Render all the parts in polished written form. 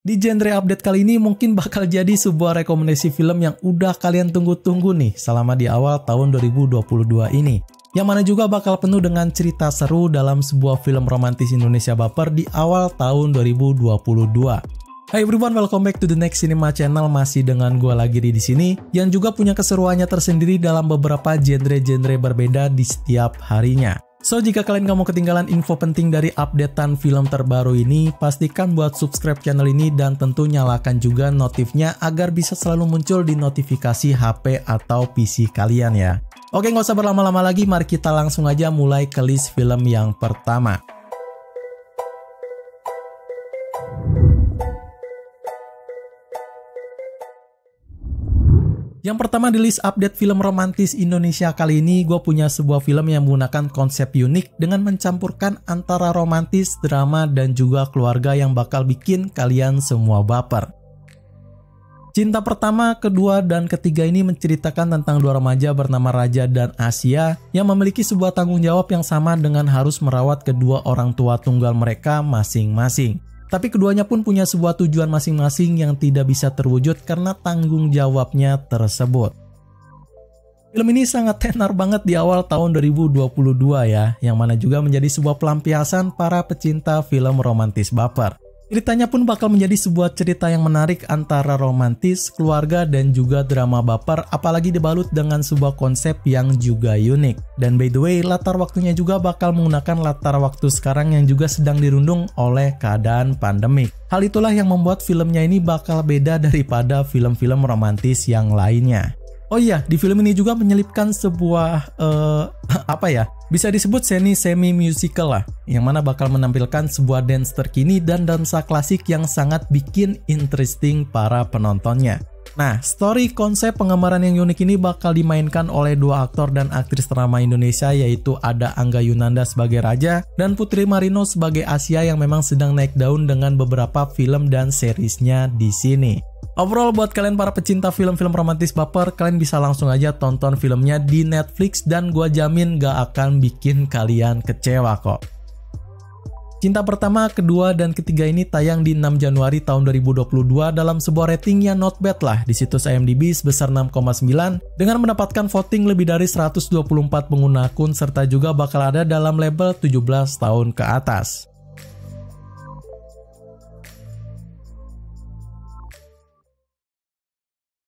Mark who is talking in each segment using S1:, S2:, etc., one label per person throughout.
S1: Di genre update kali ini mungkin bakal jadi sebuah rekomendasi film yang udah kalian tunggu-tunggu nih selama di awal tahun 2022 ini. Yang mana juga bakal penuh dengan cerita seru dalam sebuah film romantis Indonesia baper di awal tahun 2022. Hai everyone, welcome back to the Next Cinema Channel. Masih dengan gue lagi di sini yang juga punya keseruannya tersendiri dalam beberapa genre-genre berbeda di setiap harinya. So, jika kalian gak mau ketinggalan info penting dari updatean film terbaru ini, pastikan buat subscribe channel ini dan tentu nyalakan juga notifnya agar bisa selalu muncul di notifikasi HP atau PC kalian ya. Oke, gak usah berlama-lama lagi, mari kita langsung aja mulai ke list film yang pertama. Yang pertama di list update film romantis Indonesia kali ini, gue punya sebuah film yang menggunakan konsep unik dengan mencampurkan antara romantis, drama, dan juga keluarga yang bakal bikin kalian semua baper. Cinta Pertama, Kedua, dan Ketiga ini menceritakan tentang dua remaja bernama Raja dan Asia yang memiliki sebuah tanggung jawab yang sama dengan harus merawat kedua orang tua tunggal mereka masing-masing. Tapi keduanya pun punya sebuah tujuan masing-masing yang tidak bisa terwujud karena tanggung jawabnya tersebut. Film ini sangat tenar banget di awal tahun 2022 ya, yang mana juga menjadi sebuah pelampiasan para pecinta film romantis baper. Ceritanya pun bakal menjadi sebuah cerita yang menarik antara romantis, keluarga, dan juga drama baper, apalagi dibalut dengan sebuah konsep yang juga unik. Dan by the way, latar waktunya juga bakal menggunakan latar waktu sekarang yang juga sedang dirundung oleh keadaan pandemik. Hal itulah yang membuat filmnya ini bakal beda daripada film-film romantis yang lainnya. Oh iya, di film ini juga menyelipkan sebuah bisa disebut semi musical lah, yang mana bakal menampilkan sebuah dance terkini dan dansa klasik yang sangat bikin interesting para penontonnya. Nah, story konsep penggambaran yang unik ini bakal dimainkan oleh dua aktor dan aktris ternama Indonesia, yaitu ada Angga Yunanda sebagai Raja dan Putri Marino sebagai Asia yang memang sedang naik daun dengan beberapa film dan seriesnya di sini. Overall, buat kalian para pecinta film-film romantis baper, kalian bisa langsung aja tonton filmnya di Netflix dan gua jamin gak akan bikin kalian kecewa kok. Cinta Pertama, Kedua, dan Ketiga ini tayang di 6 Januari tahun 2022 dalam sebuah rating yang not bad lah di situs IMDb sebesar 6,9 dengan mendapatkan voting lebih dari 124 pengguna akun serta juga bakal ada dalam label 17 tahun ke atas.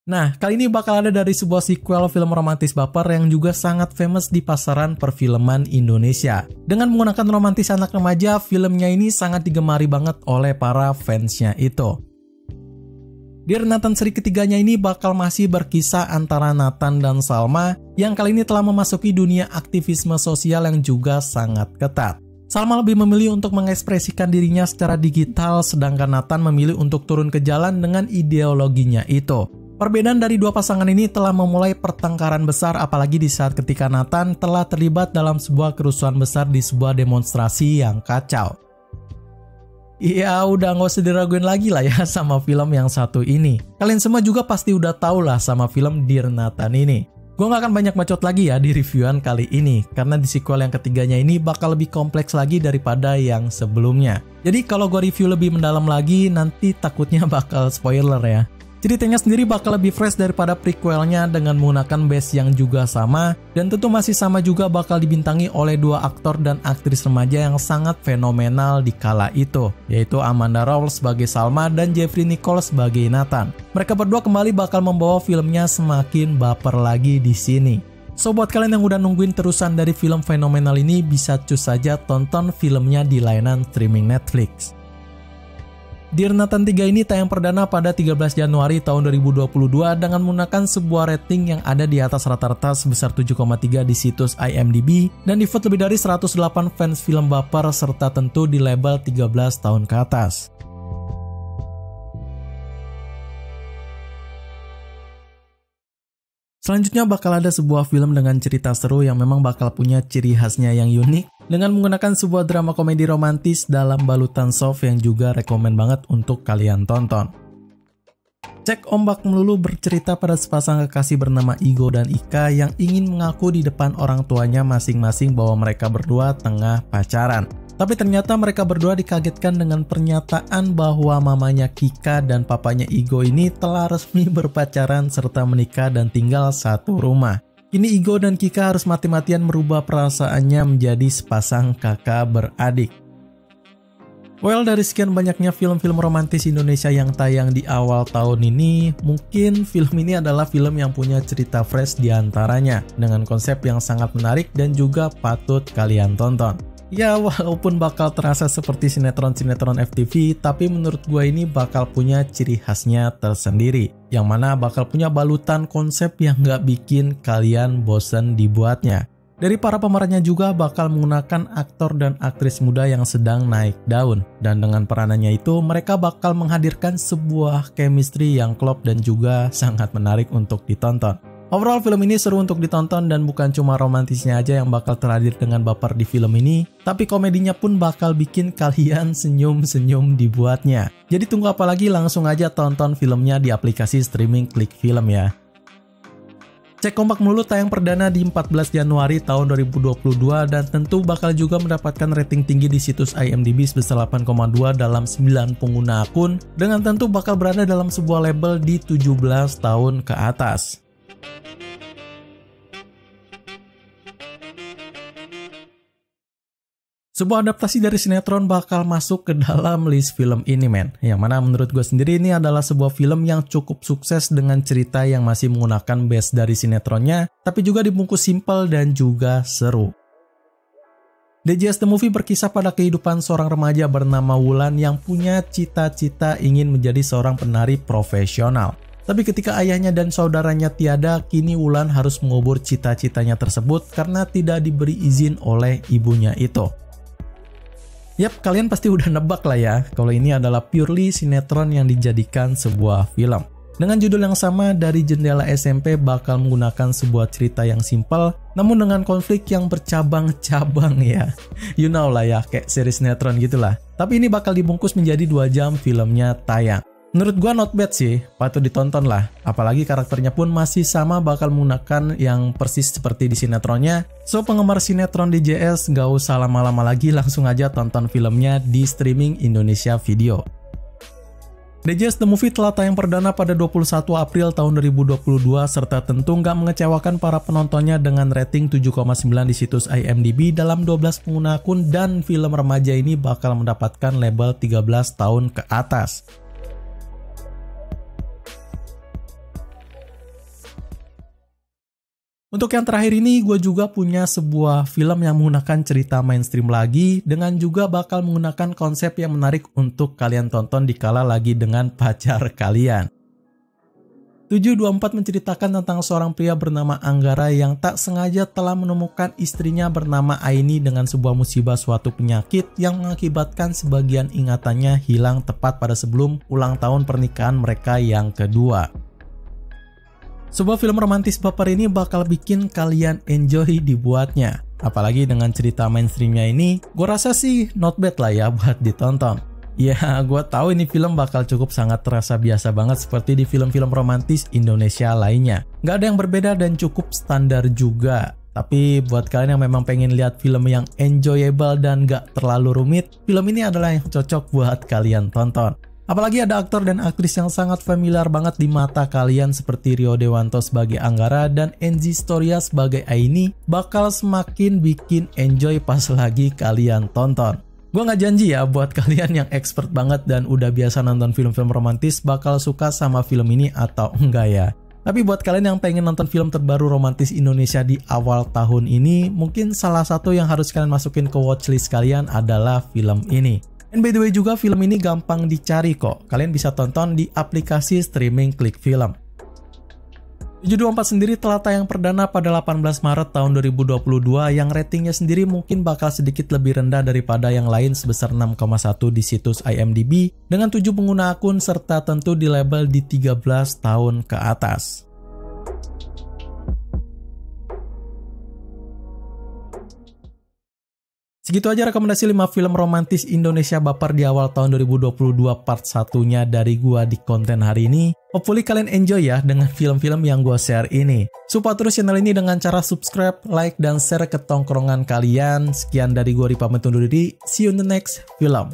S1: Nah, kali ini bakal ada dari sebuah sequel film romantis baper yang juga sangat famous di pasaran perfilman Indonesia. Dengan menggunakan romantis anak remaja, filmnya ini sangat digemari banget oleh para fansnya itu. Dear Nathan seri ketiganya ini bakal masih berkisah antara Nathan dan Salma yang kali ini telah memasuki dunia aktivisme sosial yang juga sangat ketat. Salma lebih memilih untuk mengekspresikan dirinya secara digital, sedangkan Nathan memilih untuk turun ke jalan dengan ideologinya itu. Perbedaan dari dua pasangan ini telah memulai pertengkaran besar, apalagi di saat ketika Nathan telah terlibat dalam sebuah kerusuhan besar di sebuah demonstrasi yang kacau. Iya, udah nggak usah diraguin lagi lah ya sama film yang satu ini. Kalian semua juga pasti udah tahu lah sama film Dear Nathan ini. Gue nggak akan banyak bacot lagi ya di reviewan kali ini, karena di sequel yang ketiganya ini bakal lebih kompleks lagi daripada yang sebelumnya. Jadi kalau gue review lebih mendalam lagi, nanti takutnya bakal spoiler ya. Ceritanya sendiri bakal lebih fresh daripada prequelnya dengan menggunakan base yang juga sama, dan tentu masih sama juga bakal dibintangi oleh dua aktor dan aktris remaja yang sangat fenomenal di kala itu, yaitu Amanda Rawls sebagai Salma dan Jeffrey Nicole sebagai Nathan. Mereka berdua kembali bakal membawa filmnya semakin baper lagi di sini. So, buat kalian yang udah nungguin terusan dari film fenomenal ini, bisa cus saja tonton filmnya di layanan streaming Netflix. Dear Nathan 3 ini tayang perdana pada 13 Januari tahun 2022 dengan menggunakan sebuah rating yang ada di atas rata-rata sebesar 7,3 di situs IMDb dan di-vote lebih dari 108 fans film baper serta tentu di label 13 tahun ke atas. Selanjutnya bakal ada sebuah film dengan cerita seru yang memang bakal punya ciri khasnya yang unik dengan menggunakan sebuah drama komedi romantis dalam balutan soft yang juga rekomen banget untuk kalian tonton. Cek Ombak Melulu bercerita pada sepasang kekasih bernama Igo dan Ika yang ingin mengaku di depan orang tuanya masing-masing bahwa mereka berdua tengah pacaran. Tapi ternyata mereka berdua dikagetkan dengan pernyataan bahwa mamanya Kika dan papanya Igo ini telah resmi berpacaran serta menikah dan tinggal satu rumah. Kini Igo dan Kika harus mati-matian merubah perasaannya menjadi sepasang kakak beradik. Well, dari sekian banyaknya film-film romantis Indonesia yang tayang di awal tahun ini, mungkin film ini adalah film yang punya cerita fresh di antaranya, dengan konsep yang sangat menarik dan juga patut kalian tonton. Ya, walaupun bakal terasa seperti sinetron-sinetron FTV, tapi menurut gue ini bakal punya ciri khasnya tersendiri, yang mana bakal punya balutan konsep yang nggak bikin kalian bosen dibuatnya. Dari para pemerannya juga bakal menggunakan aktor dan aktris muda yang sedang naik daun. Dan dengan peranannya itu, mereka bakal menghadirkan sebuah chemistry yang klop dan juga sangat menarik untuk ditonton. Overall, film ini seru untuk ditonton dan bukan cuma romantisnya aja yang bakal terhadir dengan baper di film ini, tapi komedinya pun bakal bikin kalian senyum-senyum dibuatnya. Jadi tunggu apa lagi, langsung aja tonton filmnya di aplikasi streaming Klik Film ya. Cek Kompak Melulu tayang perdana di 14 Januari tahun 2022 dan tentu bakal juga mendapatkan rating tinggi di situs IMDb sebesar 8,2 dalam 9 pengguna akun, dengan tentu bakal berada dalam sebuah label di 17 tahun ke atas. Sebuah adaptasi dari sinetron bakal masuk ke dalam list film ini, men. Yang mana menurut gue sendiri ini adalah sebuah film yang cukup sukses dengan cerita yang masih menggunakan base dari sinetronnya, tapi juga dibungkus simpel dan juga seru. DJS The Movie berkisah pada kehidupan seorang remaja bernama Wulan yang punya cita-cita ingin menjadi seorang penari profesional. Tapi ketika ayahnya dan saudaranya tiada, kini Wulan harus mengubur cita-citanya tersebut karena tidak diberi izin oleh ibunya itu. Yap, kalian pasti udah nebak lah ya, kalau ini adalah purely sinetron yang dijadikan sebuah film. Dengan judul yang sama, Dari Jendela SMP bakal menggunakan sebuah cerita yang simpel, namun dengan konflik yang bercabang-cabang ya. You know lah ya, kayak series sinetron gitulah. Tapi ini bakal dibungkus menjadi 2 jam filmnya tayang. Menurut gua not bad sih, patut ditonton lah. Apalagi karakternya pun masih sama, bakal menggunakan yang persis seperti di sinetronnya. So penggemar sinetron DJS gak usah lama-lama lagi, langsung aja tonton filmnya di streaming Indonesia Video. DJS The Movie telah tayang perdana pada 21 April tahun 2022 serta tentu nggak mengecewakan para penontonnya dengan rating 7,9 di situs IMDb dalam 12 pengguna akun, dan film remaja ini bakal mendapatkan label 13 tahun ke atas. Untuk yang terakhir ini, gue juga punya sebuah film yang menggunakan cerita mainstream lagi, dengan juga bakal menggunakan konsep yang menarik untuk kalian tonton dikala lagi dengan pacar kalian. 724 menceritakan tentang seorang pria bernama Anggara yang tak sengaja telah menemukan istrinya bernama Aini dengan sebuah musibah suatu penyakit yang mengakibatkan sebagian ingatannya hilang tepat pada sebelum ulang tahun pernikahan mereka yang kedua. Sebuah film romantis baper ini bakal bikin kalian enjoy dibuatnya. Apalagi dengan cerita mainstreamnya ini, gue rasa sih not bad lah ya buat ditonton. Ya, gue tahu ini film bakal cukup sangat terasa biasa banget seperti di film-film romantis Indonesia lainnya. Gak ada yang berbeda dan cukup standar juga. Tapi buat kalian yang memang pengen lihat film yang enjoyable dan gak terlalu rumit, film ini adalah yang cocok buat kalian tonton. Apalagi ada aktor dan aktris yang sangat familiar banget di mata kalian seperti Rio Dewanto sebagai Anggara dan Enzi Storia sebagai Aini, bakal semakin bikin enjoy pas lagi kalian tonton. Gue gak janji ya buat kalian yang expert banget dan udah biasa nonton film-film romantis bakal suka sama film ini atau enggak ya. Tapi buat kalian yang pengen nonton film terbaru romantis Indonesia di awal tahun ini, mungkin salah satu yang harus kalian masukin ke watchlist kalian adalah film ini. And by the way juga film ini gampang dicari kok. Kalian bisa tonton di aplikasi streaming Klik Film. 724 sendiri telah tayang perdana pada 18 Maret tahun 2022 yang ratingnya sendiri mungkin bakal sedikit lebih rendah daripada yang lain sebesar 6,1 di situs IMDb dengan 7 pengguna akun serta tentu di label di 13 tahun ke atas. Segitu aja rekomendasi 5 film romantis Indonesia baper di awal tahun 2022 part 1-nya dari gua di konten hari ini. Hopefully kalian enjoy ya dengan film-film yang gua share ini. Support terus channel ini dengan cara subscribe, like, dan share ke tongkrongan kalian. Sekian dari gua, Ripa, undur diri. See you in the next film.